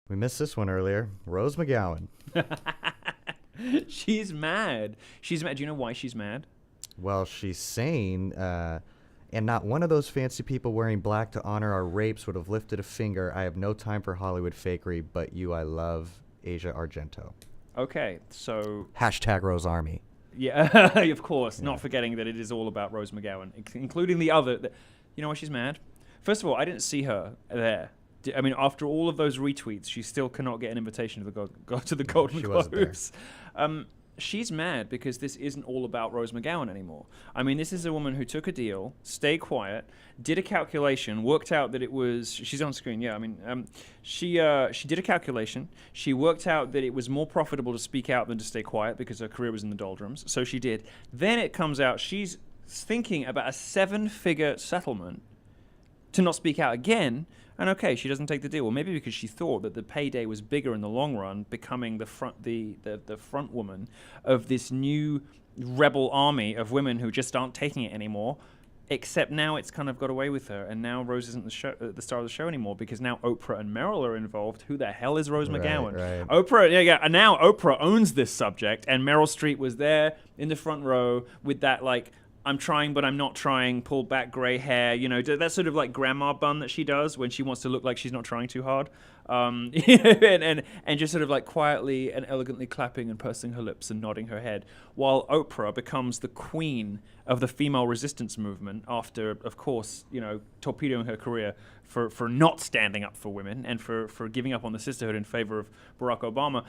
We missed this one earlier. Rose McGowan. She's mad. She's mad. Do you know why she's mad? Well, she's saying, and not one of those fancy people wearing black to honor our rapes would have lifted a finger. I have no time for Hollywood fakery, but you, I love Asia Argento. Okay, so Hashtag Rose Army. yeah, of course, Yeah. not forgetting that it is all about Rose McGowan, including the other. You know why she's mad? First of all, I didn't see her there. I mean, after all of those retweets, she still cannot get an invitation to the Golden She wasn't there. Globes. She's mad because this isn't all about Rose McGowan anymore. I mean, this is a woman who took a deal, stayed quiet, did a calculation, worked out that it was. She's on screen, yeah. I mean, she did a calculation. She worked out that it was more profitable to speak out than to stay quiet because her career was in the doldrums. So she did. Then it comes out she's thinking about a 7-figure settlement to not speak out again. And okay, she doesn't take the deal. Well, maybe because she thought that the payday was bigger in the long run, becoming the front woman of this new rebel army of women who just aren't taking it anymore. Except now it's kind of got away with her, and now Rose isn't the star of the show anymore because now Oprah and Meryl are involved. Who the hell is Rose McGowan? Right. Oprah, yeah. And now Oprah owns this subject, and Meryl Streep was there in the front row with that like, I'm trying, but I'm not trying, pulled back gray hair, you know, that sort of like grandma bun that she does when she wants to look like she's not trying too hard. And just sort of like quietly and elegantly clapping and pursing her lips and nodding her head, while Oprah becomes the queen of the female resistance movement after, of course, you know, torpedoing her career for not standing up for women and for giving up on the sisterhood in favor of Barack Obama.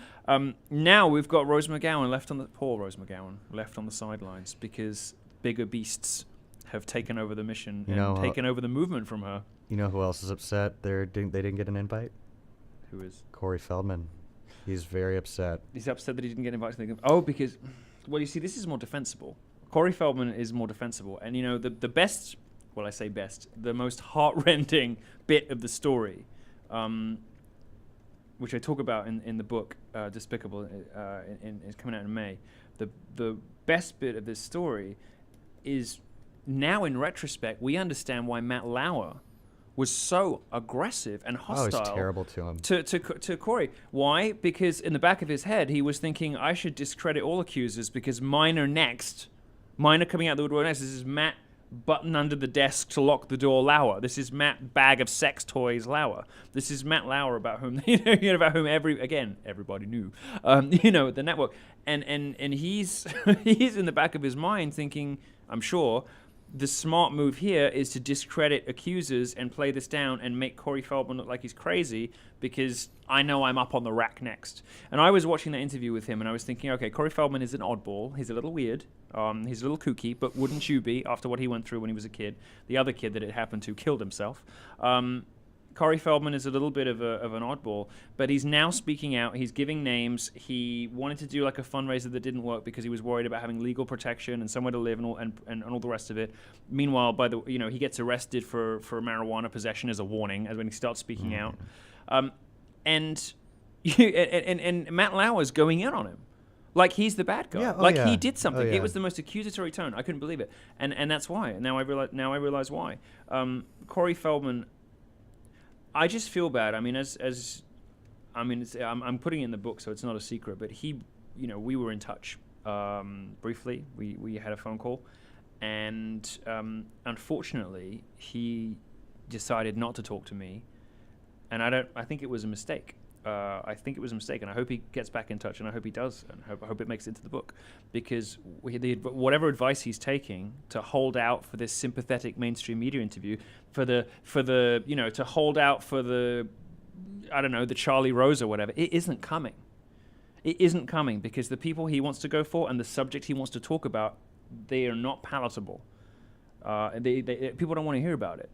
Now we've got Rose McGowan poor Rose MGowan left on the sidelines because bigger beasts have taken over the mission and taken over the movement from her. You know who else is upset? They didn't get an invite? Who is? Corey Feldman. He's very upset. He's upset that he didn't get invited to the... Oh, because... Well, you see, this is more defensible. Corey Feldman is more defensible. And, you know, the best... Well, I say best. The most heart-rending bit of the story, which I talk about in the book, Despicable, is coming out in May. The best bit of this story is now in retrospect, we understand why Matt Lauer was so aggressive and hostile. Oh, he's terrible to him. To Corey. Why? Because in the back of his head, he was thinking, I should discredit all accusers because mine are next. Mine are coming out the woodwork next. This is Matt button under the desk to lock the door Lauer. This is Matt bag of sex toys Lauer. This is Matt Lauer about whom everybody knew. The network. And he's he's in the back of his mind thinking, I'm sure, the smart move here is to discredit accusers and play this down and make Corey Feldman look like he's crazy because I know I'm up on the rack next. And I was watching that interview with him and I was thinking, okay, Corey Feldman is an oddball. He's a little weird. He's a little kooky, but wouldn't you be after what he went through when he was a kid? The other kid that it happened to killed himself. Corey Feldman is a little bit of an oddball, but he's now speaking out. He's giving names. He wanted to do like a fundraiser that didn't work because he was worried about having legal protection and somewhere to live and all the rest of it. Meanwhile, he gets arrested for marijuana possession as a warning as when he starts speaking out. And Matt Lauer's going in on him. Like he's the bad guy. He did something. Oh, yeah. It was the most accusatory tone. I couldn't believe it. And that's why. Now I realize why. Corey Feldman, I just feel bad. I mean, I'm putting it in the book, so it's not a secret. But we were in touch briefly. We had a phone call, and unfortunately, he decided not to talk to me, and I think it was a mistake. I think it was a mistake, and I hope he gets back in touch, and I hope he does, and I hope it makes it into the book, because whatever advice he's taking to hold out for this sympathetic mainstream media interview, to hold out for the Charlie Rose or whatever, it isn't coming. It isn't coming because the people he wants to go for and the subject he wants to talk about, they are not palatable. People don't want to hear about it.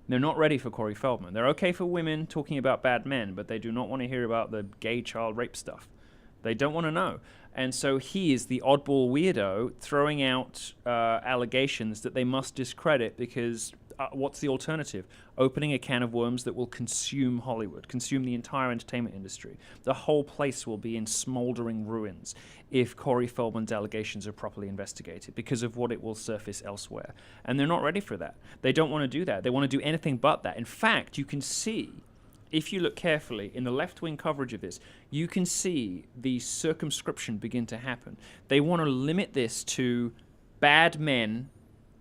They're not ready for Corey Feldman. They're okay for women talking about bad men, but they do not want to hear about the gay child rape stuff. They don't want to know. And so he is the oddball weirdo throwing out allegations that they must discredit because what's the alternative? Opening a can of worms that will consume Hollywood, consume the entire entertainment industry. The whole place will be in smoldering ruins if Corey Feldman's allegations are properly investigated because of what it will surface elsewhere. And they're not ready for that. They don't want to do that. They want to do anything but that. In fact, you can see if you look carefully in the left-wing coverage of this, you can see the circumscription begin to happen. They want to limit this to bad men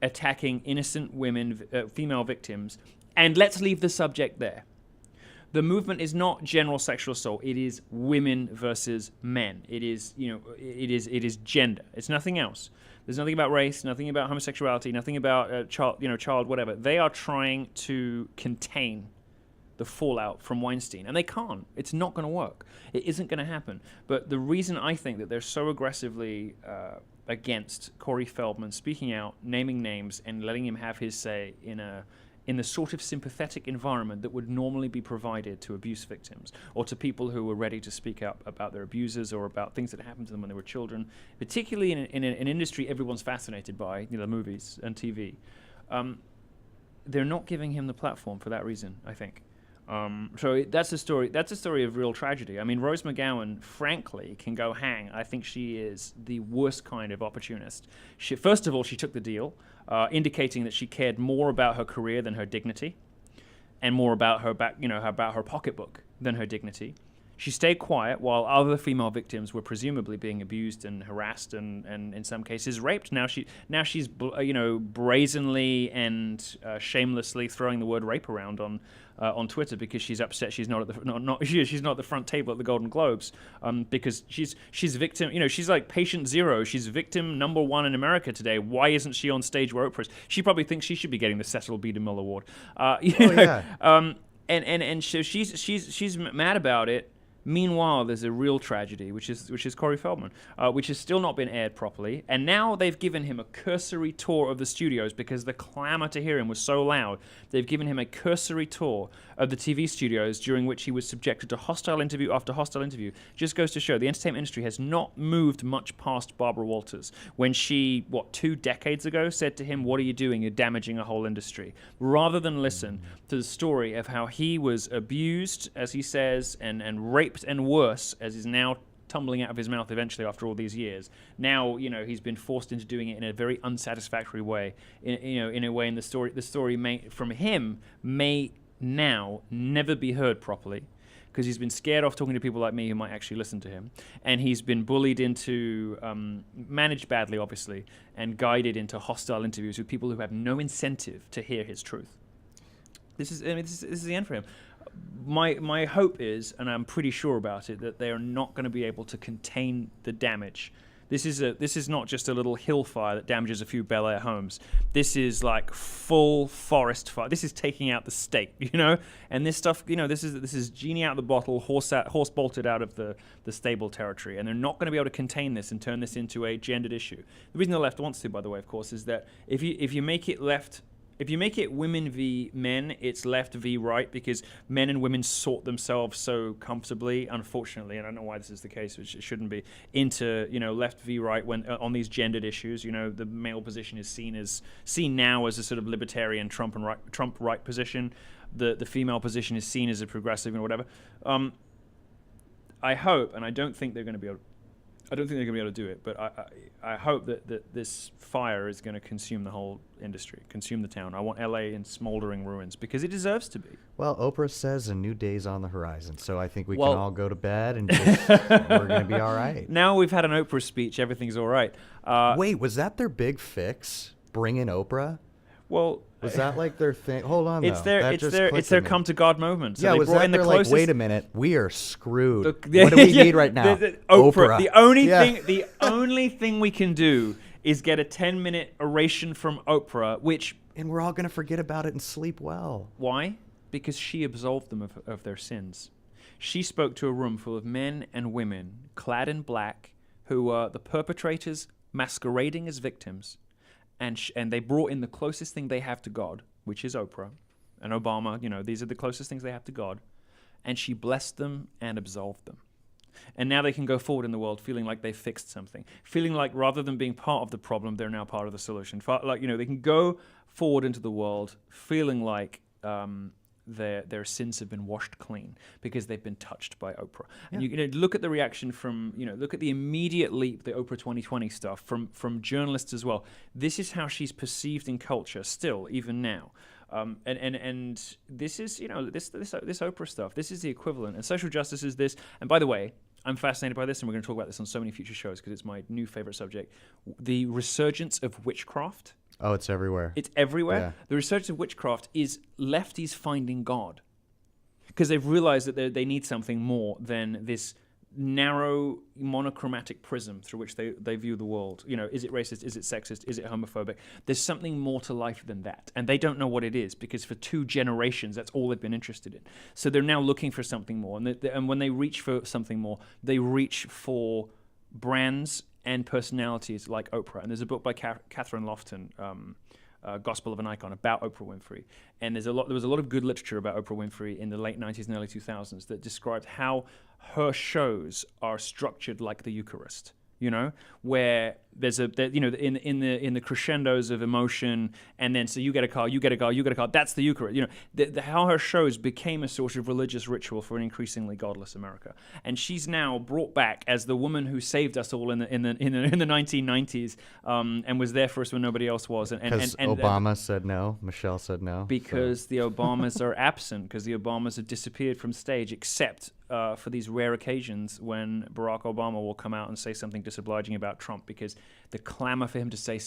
attacking innocent women, female victims, and let's leave the subject there. The movement is not general sexual assault. It is women versus men. It is, it is gender. It's nothing else. There's nothing about race, nothing about homosexuality, nothing about child, whatever. They are trying to contain the fallout from Weinstein, and they can't. It's not going to work. It isn't going to happen. But the reason I think that they're so aggressively against Corey Feldman speaking out, naming names, and letting him have his say in the sort of sympathetic environment that would normally be provided to abuse victims or to people who were ready to speak up about their abusers or about things that happened to them when they were children, particularly in an industry everyone's fascinated by, movies and TV. They're not giving him the platform for that reason, I think. So that's a story. That's a story of real tragedy. I mean, Rose McGowan, frankly, can go hang. I think she is the worst kind of opportunist. First of all, she took the deal, indicating that she cared more about her career than her dignity, and more about about her pocketbook than her dignity. She stayed quiet while other female victims were presumably being abused and harassed and in some cases raped. Now she's brazenly and shamelessly throwing the word rape around on Twitter because she's upset she's not at she's not at the front table at the Golden Globes because she's victim. She's like patient zero. She's victim number one in America today. Why isn't she on stage where Oprah is? She probably thinks she should be getting the Cecil B. DeMille Award. And so she's mad about it. Meanwhile, there's a real tragedy, which is Corey Feldman, which has still not been aired properly. And now they've given him a cursory tour of the studios because the clamor to hear him was so loud. They've given him a cursory tour of the TV studios during which he was subjected to hostile interview after hostile interview. Just goes to show the entertainment industry has not moved much past Barbara Walters when she, 2 decades ago, said to him, "What are you doing? You're damaging a whole industry." Rather than listen to the story of how he was abused, as he says, and raped and worse, as is now tumbling out of his mouth eventually after all these years. Now, he's been forced into doing it in a very unsatisfactory way. In a way, in the story may now never be heard properly because he's been scared off talking to people like me who might actually listen to him, and he's been bullied into, managed badly, obviously, and guided into hostile interviews with people who have no incentive to hear his truth. This is the end for him. My hope is, and I'm pretty sure about it, that they are not going to be able to contain the damage. This is not just a little hill fire that damages a few Bel Air homes. This is like full forest fire. This is taking out the state, And this stuff, this is genie out of the bottle, horse bolted out of the stable territory. And they're not going to be able to contain this and turn this into a gendered issue. The reason the left wants to, by the way, of course, is that if you make it left. If you make it women v men, it's left v right because men and women sort themselves so comfortably, unfortunately, and I don't know why this is the case, which it shouldn't be, into left v right when on these gendered issues. The male position is seen now as a sort of libertarian Trump right position. The female position is seen as a progressive and whatever. I hope, and I don't think they're going to be able. I don't think they're going to be able to do it, but I hope that this fire is going to consume the whole industry, consume the town. I want LA in smoldering ruins because it deserves to be. Well, Oprah says a new day's on the horizon, so I think we can all go to bed and just, we're going to be all right. Now we've had an Oprah speech, everything's all right. Wait, was that their big fix? Bring in Oprah? Well, was that like their thing? Hold on, it's though. It's their come to God moment. So yeah, they was brought that in the they're closest... like, wait a minute, we are screwed. What do we need right now? Oprah. The only thing we can do is get a 10-minute oration from Oprah, which... And we're all going to forget about it and sleep well. Why? Because she absolved them of their sins. She spoke to a room full of men and women clad in black who were the perpetrators masquerading as victims. And they brought in the closest thing they have to God, which is Oprah and Obama. These are the closest things they have to God. And she blessed them and absolved them. And now they can go forward in the world feeling like they fixed something, feeling like rather than being part of the problem, they're now part of the solution. They can go forward into the world feeling like their sins have been washed clean because they've been touched by Oprah. And you look at the reaction from, look at the immediate leap, the Oprah 2020 stuff from journalists as well. This is how she's perceived in culture still, even now. And this is, this Oprah stuff. This is the equivalent, and social justice is this. And by the way, I'm fascinated by this, and we're going to talk about this on so many future shows because it's my new favorite subject. The resurgence of witchcraft. Oh, it's everywhere. It's everywhere. Yeah. The resurgence of witchcraft is lefties finding God because they've realized that they need something more than this narrow monochromatic prism through which they view the world. Is it racist? Is it sexist? Is it homophobic? There's something more to life than that. And they don't know what it is because for 2 generations, that's all they've been interested in. So they're now looking for something more. And when they reach for something more, they reach for brands and personalities like Oprah. And there's a book by Catherine Lofton, Gospel of an Icon, about Oprah Winfrey. And there was a lot of good literature about Oprah Winfrey in the late 90s and early 2000s that described how her shows are structured like the Eucharist. Where there's in the crescendos of emotion, and then so you get a car, you get a car, you get a car. That's the Eucharist. How her shows became a sort of religious ritual for an increasingly godless America, and she's now brought back as the woman who saved us all in the 1990s, and was there for us when nobody else was. And Obama said no, Michelle said no, because the Obamas are absent, because the Obamas have disappeared from stage, except for these rare occasions when Barack Obama will come out and say something disobliging about Trump, because the clamor for him to say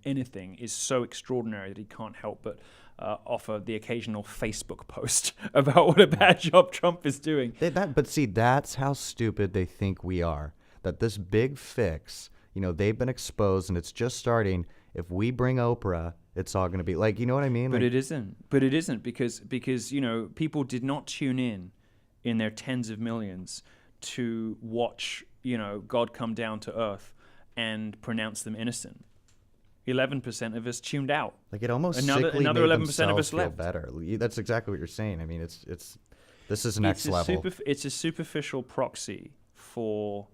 anything, is so extraordinary that he can't help but offer the occasional Facebook post about what a bad job Trump is doing. But see, that's how stupid they think we are. That this big fix, they've been exposed and it's just starting. If we bring Oprah, it's all going to be like, you know what I mean? But it isn't. But it isn't because people did not tune in their tens of millions to watch, God come down to earth and pronounce them innocent. 11% of us tuned out. Like it almost another sickly 11% of us feel left. Better. That's exactly what you're saying. I mean, this is next level. It's a superficial proxy for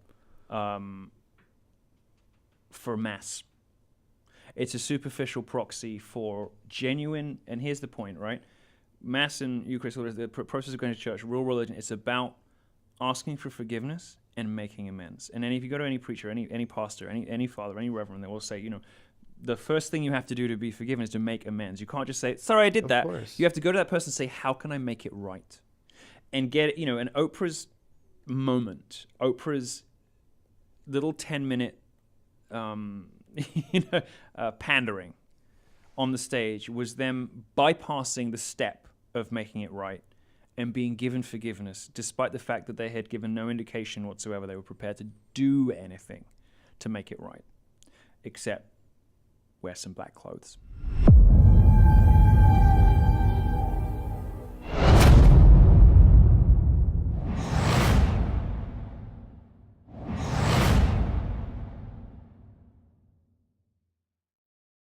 mass. It's a superficial proxy for genuine. And here's the point, right? Mass and Eucharist, the process of going to church, real religion, it's about asking for forgiveness and making amends. And then if you go to any preacher, any pastor, any father, any reverend, they will say, the first thing you have to do to be forgiven is to make amends. You can't just say, sorry, I did that. Course. You have to go to that person and say, how can I make it right? And get, and Oprah's moment, Oprah's little 10-minute, pandering on the stage was them bypassing the step of making it right and being given forgiveness, despite the fact that they had given no indication whatsoever they were prepared to do anything to make it right, except wear some black clothes.